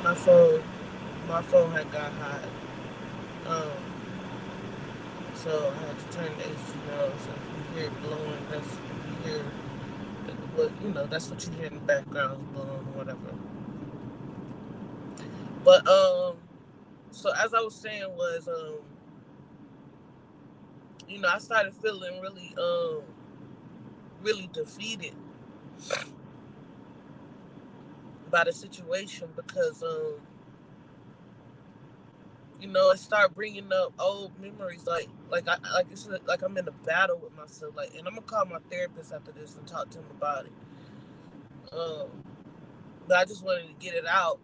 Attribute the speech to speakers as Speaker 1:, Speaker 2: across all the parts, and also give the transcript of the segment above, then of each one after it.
Speaker 1: my phone my phone had got hot. Um, so I had to turn the AC on. So if you hear it blowing, that's if you hear what that's what you hear in the background is blowing or whatever. But so as I was saying was I started feeling really defeated by the situation because it started bringing up old memories, like it's like I'm in a battle with myself, like, and I'm gonna call my therapist after this and talk to him about it. Um, but I just wanted to get it out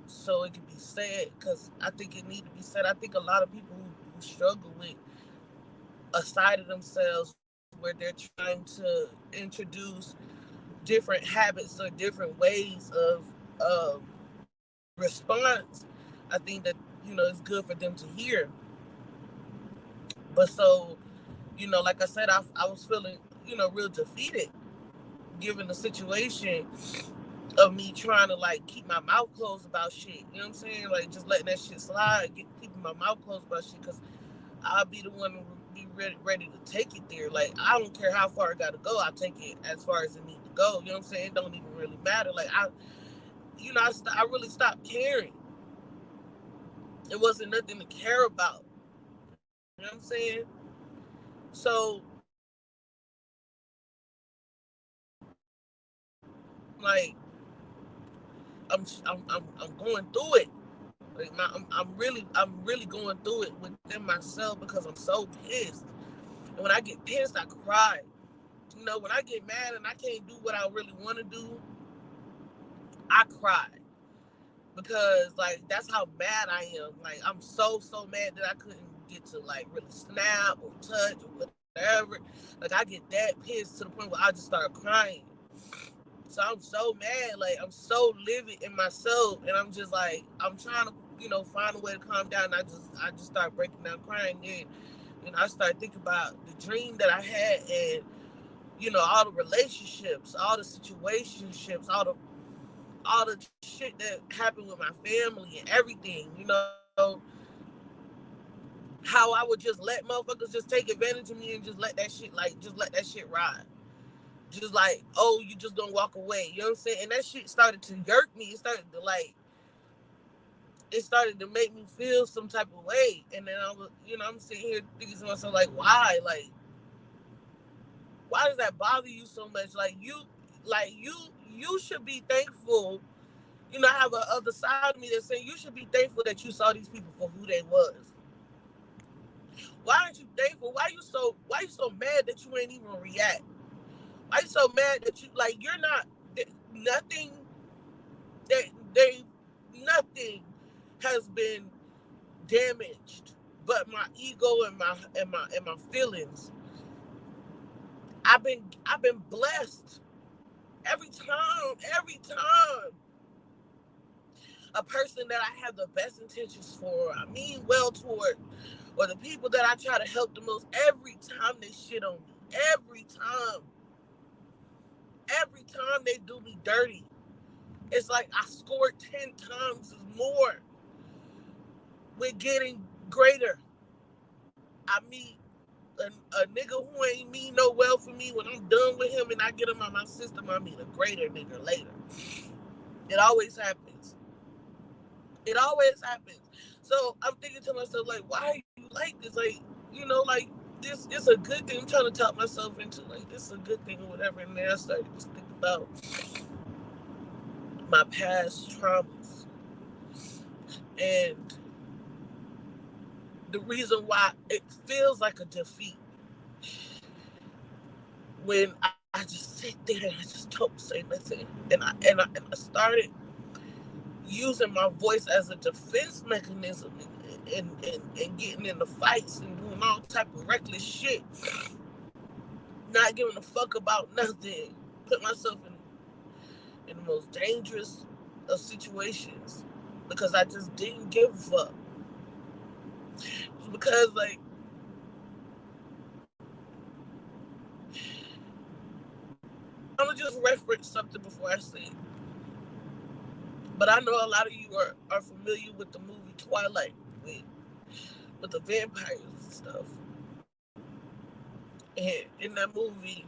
Speaker 1: so it could be said because I think it need to be said. I think a lot of people who struggle with a side of themselves where they're trying to introduce different habits or different ways of response. I think that it's good for them to hear. But so like I said, I was feeling real defeated given the situation of me trying to like keep my mouth closed about shit. You know what I'm saying? Like just letting that shit slide, keeping my mouth closed about shit because I'll be the one to be ready to take it there. Like I don't care how far it got to go, I'll take it as far as it needs to go. You know what I'm saying? It don't even really matter. Like I really stopped caring. It wasn't nothing to care about. You know what I'm saying? So like I'm going through it. Like I'm really going through it within myself because I'm so pissed. And when I get pissed, I cry. When I get mad and I can't do what I really want to do, I cry because like that's how mad I am. Like I'm so mad that I couldn't get to like really snap or touch or whatever. Like I get that pissed to the point where I just start crying. So I'm so mad, like I'm so livid in myself, and I'm just like I'm trying to find a way to calm down. And I just start breaking down crying. Then I start thinking about the dream that I had, and all the relationships, all the situationships, all the shit that happened with my family and everything. How I would just let motherfuckers just take advantage of me and just let that shit just let that shit ride. Just like, oh, you just gonna walk away. You know what I'm saying? And that shit started to yerk me. It started to make me feel some type of way. And then I'm sitting here thinking to myself, like, why? Why does that bother you so much? You should be thankful. I have a other side of me that's saying you should be thankful that you saw these people for who they was. Why aren't you thankful? Why you so mad that you ain't even react? Why you so mad that you're not nothing that they nothing has been damaged but my ego and my feelings. I've been blessed every time a person that I have the best intentions for, I mean well toward, or the people that I try to help the most, every time they shit on me. Every time they do me dirty. It's like I scored 10 times more with getting greater. I meet a nigga who ain't mean no well for me. When I'm done with him and I get him out my system, I meet a greater nigga later. It always happens. It always happens. So I'm thinking to myself, like, why are you like this? Like this is a good thing. I'm trying to talk myself into like this is a good thing or whatever. And then I started to think about my past traumas and the reason why it feels like a defeat when I just sit there and I just don't say nothing. And I started using my voice as a defense mechanism and getting into fights and doing all type of reckless shit, not giving a fuck about nothing. Put myself in the most dangerous of situations because I just didn't give a fuck. Because like I'm gonna just reference something before I say it. But I know a lot of you are familiar with the movie Twilight with the vampires and stuff. And in that movie,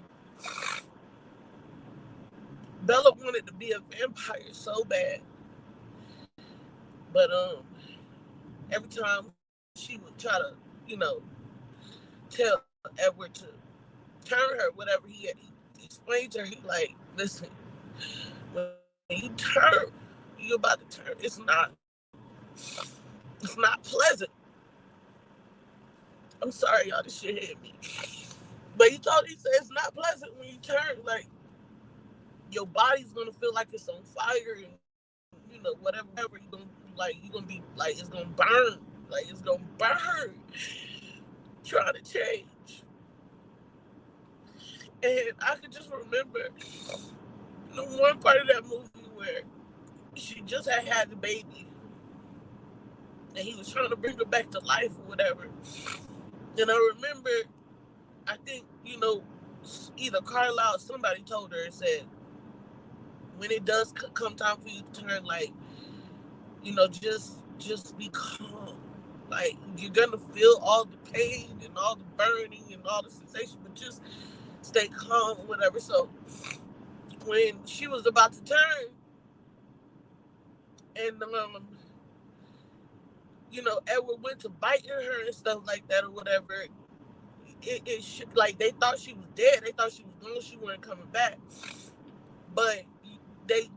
Speaker 1: Bella wanted to be a vampire so bad, but every time she would try to, you know, tell Edward to turn her, whatever he explained to her, he like, listen, when you turn, you're about to turn. It's not pleasant. I'm sorry, y'all, this shit hit me. But he said it's not pleasant when you turn. Like, your body's gonna feel like it's on fire, and whatever you're gonna be like, it's gonna burn, like it's gonna burn, trying to change. And I could just remember the one part of that movie where she just had the baby, and he was trying to bring her back to life or whatever. And I remember, I think, either Carlisle or somebody told her and said, when it does come time for you to turn, like, just be calm. Like, you're gonna feel all the pain and all the burning and all the sensation, but just stay calm or whatever. So when she was about to turn, and Edward went to biting her and stuff like that or whatever, like, they thought she was dead. They thought she was gone. She wasn't coming back. But they,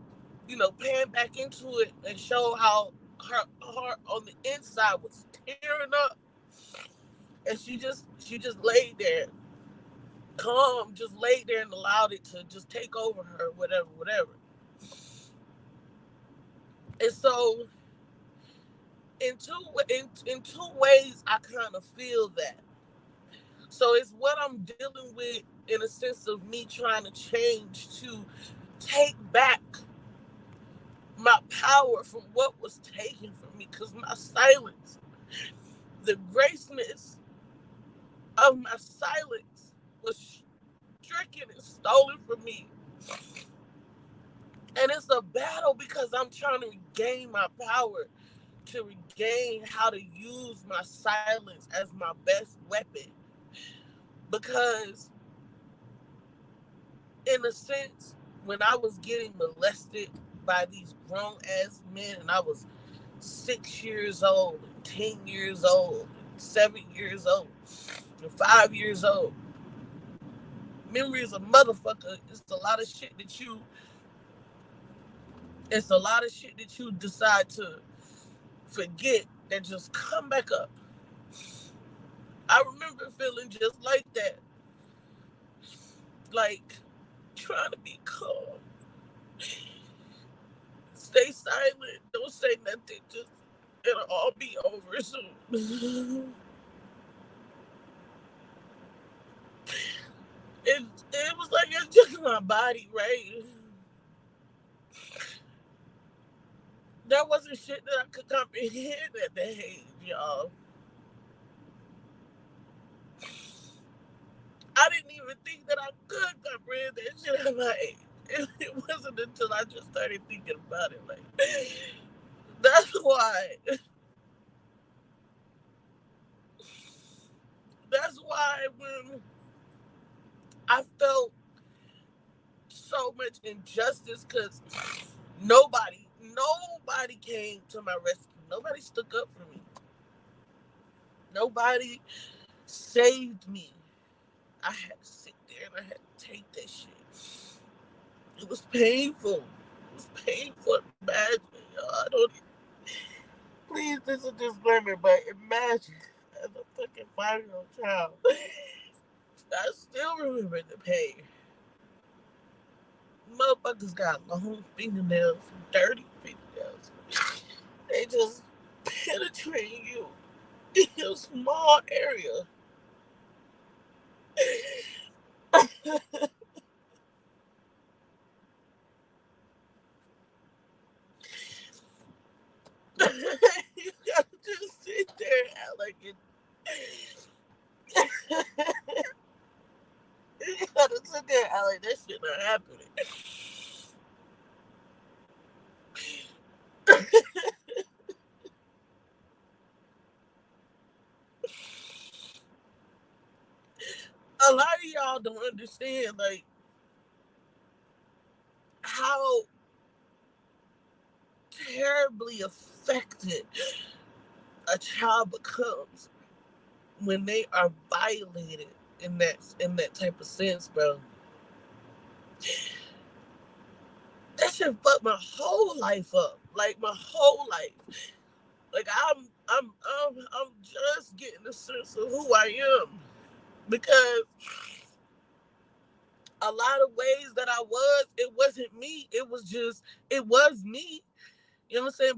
Speaker 1: pan back into it and show how her heart on the inside was tearing up, and she just laid there, calm, just laid there and allowed it to just take over her, whatever. And so, in two ways, I kind of feel that. So it's what I'm dealing with in a sense of me trying to change to take back my power from what was taken from me, because my silence, the graceness of my silence was stricken and stolen from me. And it's a battle because I'm trying to regain my power, to regain how to use my silence as my best weapon. Because, in a sense, when I was getting molested by these grown ass men, and I was 6 years old, 10 years old, 7 years old, and 5 years old, memory is a motherfucker. It's a lot of shit that you decide to forget that just come back up. I remember feeling just like that. Like, trying to be calm. Stay silent. Don't say nothing. Just, it'll all be over soon. It was like it's just my body, right? That wasn't shit that I could comprehend at that age, y'all. I didn't even think that I could comprehend that shit at my age. It wasn't until I just started thinking about it. Like, that's why. That's why when I felt so much injustice, because nobody came to my rescue. Nobody stuck up for me. Nobody saved me. I had to sit there and I had to take that shit. It was painful. It was painful. Imagine, y'all. I don't. Please, this is a disclaimer, but imagine, as a fucking 5-year-old child, I still remember the pain. Motherfuckers got long fingernails, dirty fingernails. They just penetrate you in a small area. You gotta just sit there and act like it. You gotta sit there and act like that shit not happening. y'all don't understand, like, how terribly affected a child becomes when they are violated in that type of sense, bro. That shit fucked my whole life up. Like, my whole life. Like, I'm just getting a sense of who I am. Because a lot of ways that I was, it wasn't me. It was me. You know what I'm saying?